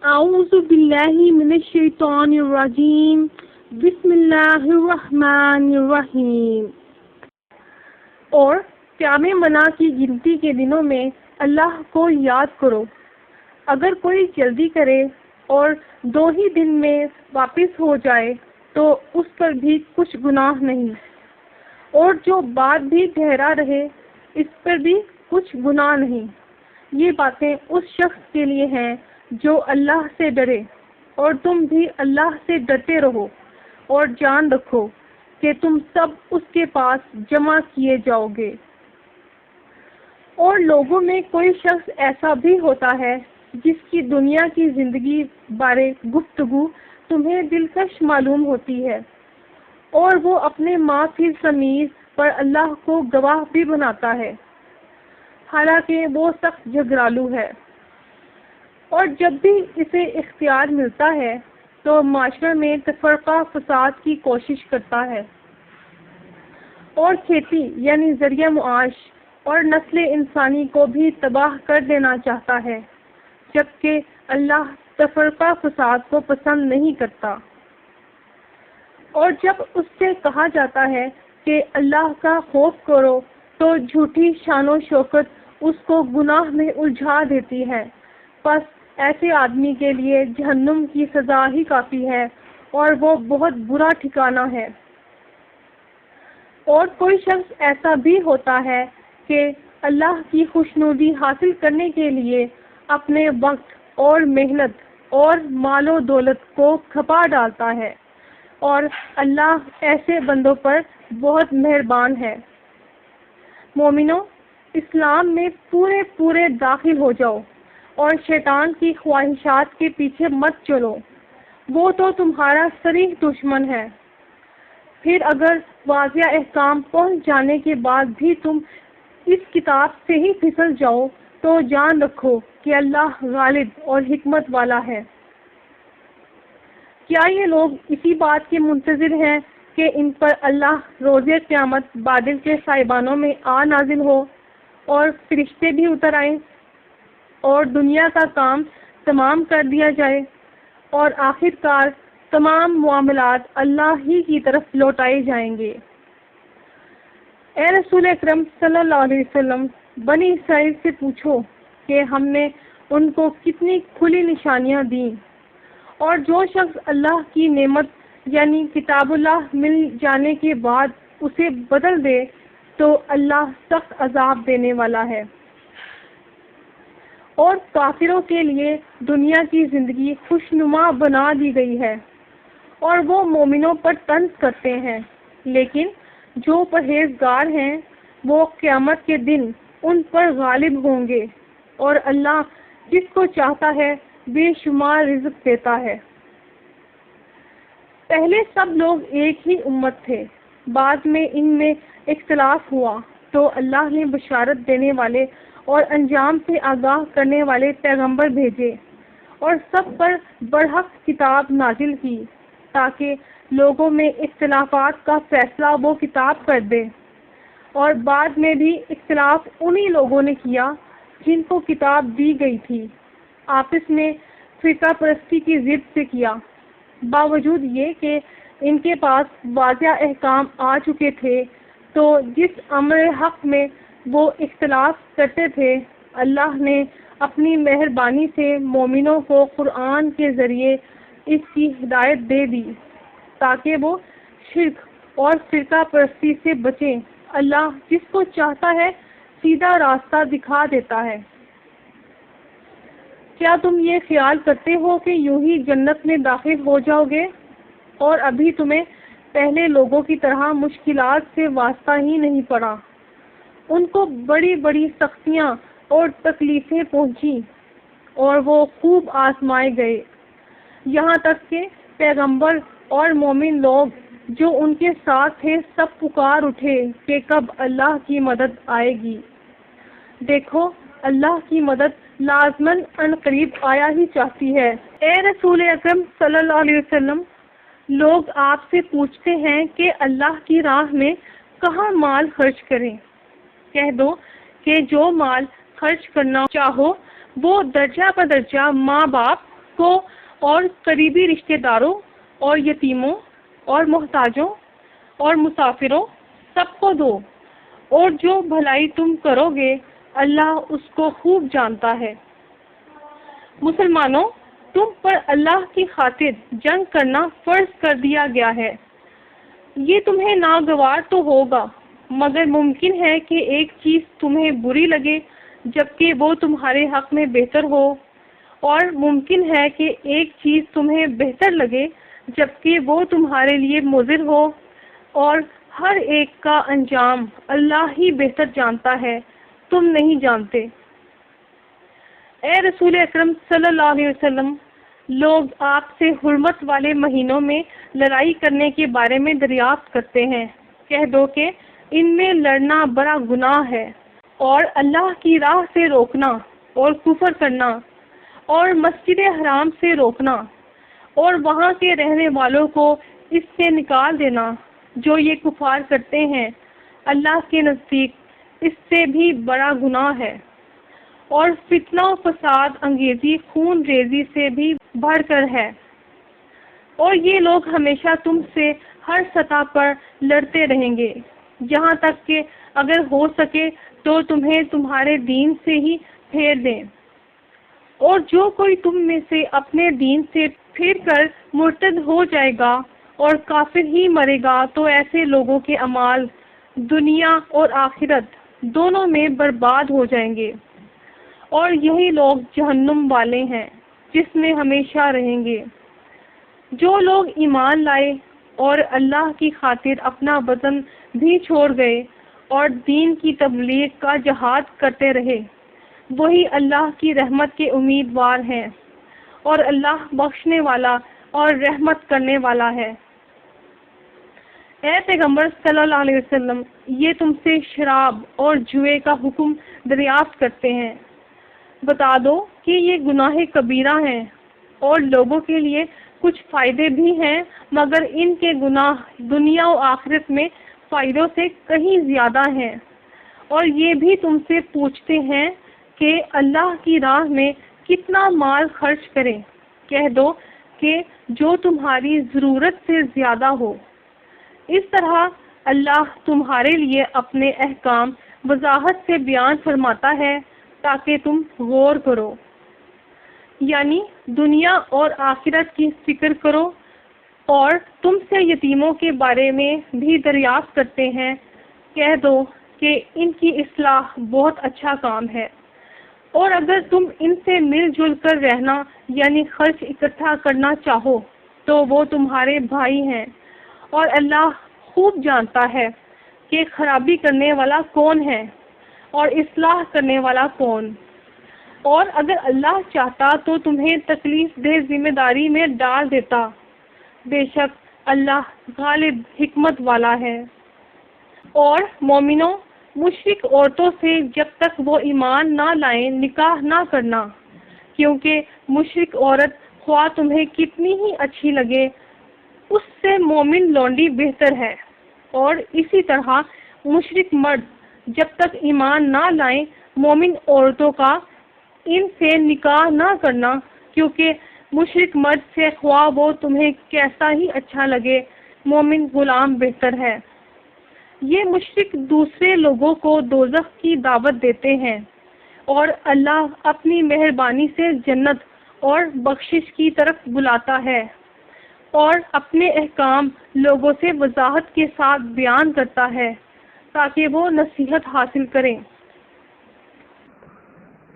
اعوذ باللہ من الشیطان الرجیم بسم اللہ الرحمن الرحیم۔ اور قیام منع کی گنتی کے دنوں میں اللہ کو یاد کرو۔ اگر کوئی جلدی کرے اور 2 ہی دن میں واپس ہو جائے تو اس پر بھی کچھ گناہ نہیں، اور جو بات بھی ٹھہرا رہے اس پر بھی کچھ گناہ نہیں۔ یہ باتیں اس شخص کے لیے ہیں جو اللہ سے ڈرے، اور تم بھی اللہ سے ڈرتے رہو، اور جان رکھو کہ تم سب اس کے پاس جمع کیے جاؤ گے۔ اور لوگوں میں کوئی شخص ایسا بھی ہوتا ہے جس کی دنیا کی زندگی بارے گفتگو تمہیں دلکش معلوم ہوتی ہے، اور وہ اپنے ما فی الضمیر پر اللہ کو گواہ بھی بناتا ہے، حالانکہ وہ سخت جھگڑالو ہے، اور جب بھی اسے اختیار ملتا ہے تو معاشرے میں تفرقہ فساد کی کوشش کرتا ہے، اور کھیتی یعنی ذریعہ معاش اور نسل انسانی کو بھی تباہ کر دینا چاہتا ہے، جبکہ اللہ تفرقہ فساد کو پسند نہیں کرتا۔ اور جب اس سے کہا جاتا ہے کہ اللہ کا خوف کرو تو جھوٹی شان و شوکت اس کو گناہ میں الجھا دیتی ہے، پس ایسے آدمی کے لیے جہنم کی سزا ہی کافی ہے، اور وہ بہت برا ٹھکانہ ہے۔ اور کوئی شخص ایسا بھی ہوتا ہے کہ اللہ کی خوشنودی حاصل کرنے کے لیے اپنے وقت اور محنت اور مال و دولت کو کھپا ڈالتا ہے، اور اللہ ایسے بندوں پر بہت مہربان ہے۔ مومنو، اسلام میں پورے داخل ہو جاؤ، اور شیطان کی خواہشات کے پیچھے مت چلو، وہ تو تمہارا صریح دشمن ہے۔ پھر اگر واضح احکام پہنچ جانے کے بعد بھی تم اس کتاب سے ہی پھسل جاؤ تو جان رکھو کہ اللہ غالب اور حکمت والا ہے۔ کیا یہ لوگ اسی بات کے منتظر ہیں کہ ان پر اللہ روز قیامت بادل کے سائبانوں میں آ نازل ہو، اور فرشتے بھی اتر آئیں، اور دنیا کا کام تمام کر دیا جائے، اور آخر کار تمام معاملات اللہ ہی کی طرف لوٹائے جائیں گے؟ اے رسول اکرم صلی اللہ علیہ وسلم، بنی اسرائیل سے پوچھو کہ ہم نے ان کو کتنی کھلی نشانیاں دیں، اور جو شخص اللہ کی نعمت یعنی کتاب اللہ مل جانے کے بعد اسے بدل دے تو اللہ سخت عذاب دینے والا ہے۔ اور کافروں کے لیے دنیا کی زندگی خوشنما بنا دی گئی ہے، اور وہ مومنوں پر طنز کرتے ہیں، لیکن جو پرہیزگار ہیں وہ قیامت کے دن ان پر غالب ہوں گے، اور اللہ جس کو چاہتا ہے بے شمار رزق دیتا ہے۔ پہلے سب لوگ ایک ہی امت تھے، بعد میں ان میں اختلاف ہوا تو اللہ نے بشارت دینے والے اور انجام سے آگاہ کرنے والے پیغمبر بھیجے، اور سب پر برحق کتاب نازل کی تاکہ لوگوں میں اختلافات کا فیصلہ وہ کتاب کر دے۔ اور بعد میں بھی اختلاف انہی لوگوں نے کیا جن کو کتاب دی گئی تھی، آپس میں فرقہ پرستی کی ضد سے کیا، باوجود یہ کہ ان کے پاس واضح احکام آ چکے تھے، تو جس امر حق میں وہ اختلاف کرتے تھے اللہ نے اپنی مہربانی سے مومنوں کو قرآن کے ذریعے اس کی ہدایت دے دی تاکہ وہ شرک اور فرقہ پرستی سے بچیں۔ اللہ جس کو چاہتا ہے سیدھا راستہ دکھا دیتا ہے۔ کیا تم یہ خیال کرتے ہو کہ یوں ہی جنت میں داخل ہو جاؤ گے، اور ابھی تمہیں پہلے لوگوں کی طرح مشکلات سے واسطہ ہی نہیں پڑا؟ ان کو بڑی بڑی سختیاں اور تکلیفیں پہنچی، اور وہ خوب آزمائے گئے، یہاں تک کہ پیغمبر اور مومن لوگ جو ان کے ساتھ تھے سب پکار اٹھے کہ کب اللہ کی مدد آئے گی۔ دیکھو، اللہ کی مدد لازماً ان قریب آیا ہی چاہتی ہے۔ اے رسول اکرم صلی اللہ علیہ وسلم، لوگ آپ سے پوچھتے ہیں کہ اللہ کی راہ میں کہاں مال خرچ کریں؟ کہہ دو کہ جو مال خرچ کرنا چاہو وہ درجہ بدرجہ ماں باپ، کو اور قریبی رشتہ داروں اور یتیموں اور محتاجوں اور مسافروں سب کو دو، اور جو بھلائی تم کرو گے اللہ اس کو خوب جانتا ہے۔ مسلمانوں، تم پر اللہ کی خاطر جنگ کرنا فرض کر دیا گیا ہے۔ یہ تمہیں ناگوار تو ہوگا، مگر ممکن ہے کہ ایک چیز تمہیں بری لگے جبکہ وہ تمہارے حق میں بہتر ہو، اور ممکن ہے کہ ایک چیز تمہیں بہتر لگے جبکہ وہ تمہارے لیے مضر ہو، اور ہر ایک کا انجام اللہ ہی بہتر جانتا ہے، تم نہیں جانتے۔ اے رسول اکرم صلی اللہ علیہ وسلم، لوگ آپ سے حرمت والے مہینوں میں لڑائی کرنے کے بارے میں دریافت کرتے ہیں، کہہ دو کہ ان میں لڑنا بڑا گناہ ہے، اور اللہ کی راہ سے روکنا اور کفر کرنا اور مسجد حرام سے روکنا اور وہاں کے رہنے والوں کو اس سے نکال دینا جو یہ کفار کرتے ہیں، اللہ کے نزدیک اس سے بھی بڑا گناہ ہے، اور فتنہ و فساد انگیزی خون ریزی سے بھی بڑھ کر ہے۔ اور یہ لوگ ہمیشہ تم سے ہر سطح پر لڑتے رہیں گے، یہاں تک کہ اگر ہو سکے تو تمہیں تمہارے دین سے ہی پھیر دیں، اور جو کوئی تم میں سے اپنے دین سے پھر کر مرتد ہو جائے گا اور کافر ہی مرے گا تو ایسے لوگوں کے اعمال دنیا اور آخرت دونوں میں برباد ہو جائیں گے، اور یہی لوگ جہنم والے ہیں جس میں ہمیشہ رہیں گے۔ جو لوگ ایمان لائے اور اللہ کی خاطر اپنا وطن بھی چھوڑ گئے اور دین کی تبلیغ کا جہاد کرتے رہے، وہی اللہ کی رحمت کے امیدوار ہیں، اور اللہ بخشنے والا اور رحمت کرنے والا ہے۔ اے پیغمبر صلی اللہ علیہ وسلم، یہ تم سے شراب اور جوئے کا حکم دریافت کرتے ہیں، بتا دو کہ یہ گناہ کبیرہ ہیں، اور لوگوں کے لیے کچھ فائدے بھی ہیں، مگر ان کے گناہ دنیا و آخرت میں فائدوں سے کہیں زیادہ ہیں۔ اور یہ بھی تم سے پوچھتے ہیں کہ اللہ کی راہ میں کتنا مال خرچ کریں، کہہ دو کہ جو تمہاری ضرورت سے زیادہ ہو۔ اس طرح اللہ تمہارے لیے اپنے احکام وضاحت سے بیان فرماتا ہے تاکہ تم غور کرو، یعنی دنیا اور آخرت کی فکر کرو۔ اور تم سے یتیموں کے بارے میں بھی دریافت کرتے ہیں، کہہ دو کہ ان کی اصلاح بہت اچھا کام ہے، اور اگر تم ان سے مل جل کر رہنا یعنی خرچ اکٹھا کرنا چاہو تو وہ تمہارے بھائی ہیں، اور اللہ خوب جانتا ہے کہ خرابی کرنے والا کون ہے اور اصلاح کرنے والا کون۔ اور اگر اللہ چاہتا تو تمہیں تکلیف دہ ذمہ داری میں ڈال دیتا، بے شک اللہ غالب حکمت والا ہے۔ اور مومنوں، مشرک عورتوں سے جب تک وہ ایمان نہ لائیں نکاح نہ کرنا، کیونکہ مشرک عورت خواہ تمہیں کتنی ہی اچھی لگے اس سے مومن لونڈی بہتر ہے، اور اسی طرح مشرک مرد جب تک ایمان نہ لائیں مومن عورتوں کا ان سے نکاح نہ کرنا، کیونکہ مشرک مرد سے خواہ وہ تمہیں کیسا ہی اچھا لگے مومن غلام بہتر ہے۔ یہ مشرک دوسرے لوگوں کو دوزخ کی دعوت دیتے ہیں، اور اللہ اپنی مہربانی سے جنت اور بخشش کی طرف بلاتا ہے، اور اپنے احکام لوگوں سے وضاحت کے ساتھ بیان کرتا ہے تاکہ وہ نصیحت حاصل کریں۔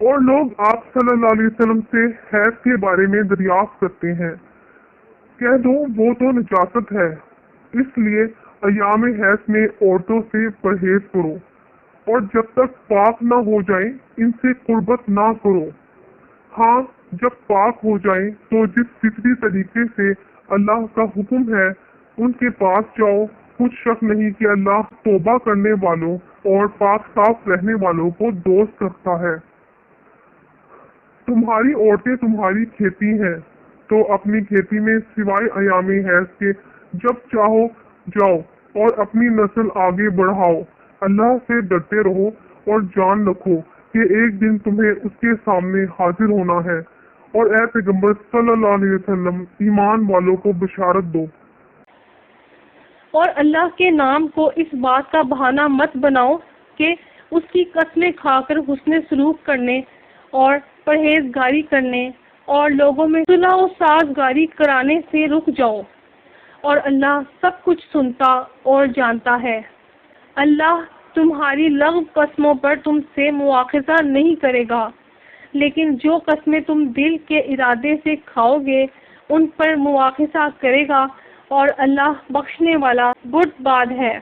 اور لوگ آپ صلی اللہ علیہ وسلم سے حیض کے بارے میں دریافت کرتے ہیں، کہہ دو وہ تو نجاست ہے، اس لیے ایام حیض میں عورتوں سے پرہیز کرو، اور جب تک پاک نہ ہو جائیں ان سے قربت نہ کرو۔ ہاں، جب پاک ہو جائیں تو جس فطری طریقے سے اللہ کا حکم ہے ان کے پاس جاؤ، کچھ شک نہیں کہ اللہ توبہ کرنے والوں اور پاک صاف رہنے والوں کو دوست رکھتا ہے۔ تمہاری عورتیں تمہاری کھیتی ہیں، تو اپنی کھیتی میں سوائے ایام حیض کے جب چاہو جاؤ اور اپنی نسل آگے بڑھاؤ۔ اللہ سے ڈرتے رہو اور جان رکھو کہ ایک دن تمہیں اس کے سامنے حاضر ہونا ہے، اور اے پیغمبر صلی اللہ علیہ وسلم ایمان والوں کو بشارت دو۔ اور اللہ کے نام کو اس بات کا بہانہ مت بناؤ کہ اس کی قسمیں کھا کر حسن سلوک کرنے اور پرہیزگاری کرنے اور لوگوں میں صلح و سازگاری کرانے سے رک جاؤ، اور اللہ سب کچھ سنتا اور جانتا ہے۔ اللہ تمہاری لغو قسموں پر تم سے مواخذہ نہیں کرے گا، لیکن جو قسمیں تم دل کے ارادے سے کھاؤ گے ان پر مواخذہ کرے گا، اور اللہ بخشنے والا بردبار ہے۔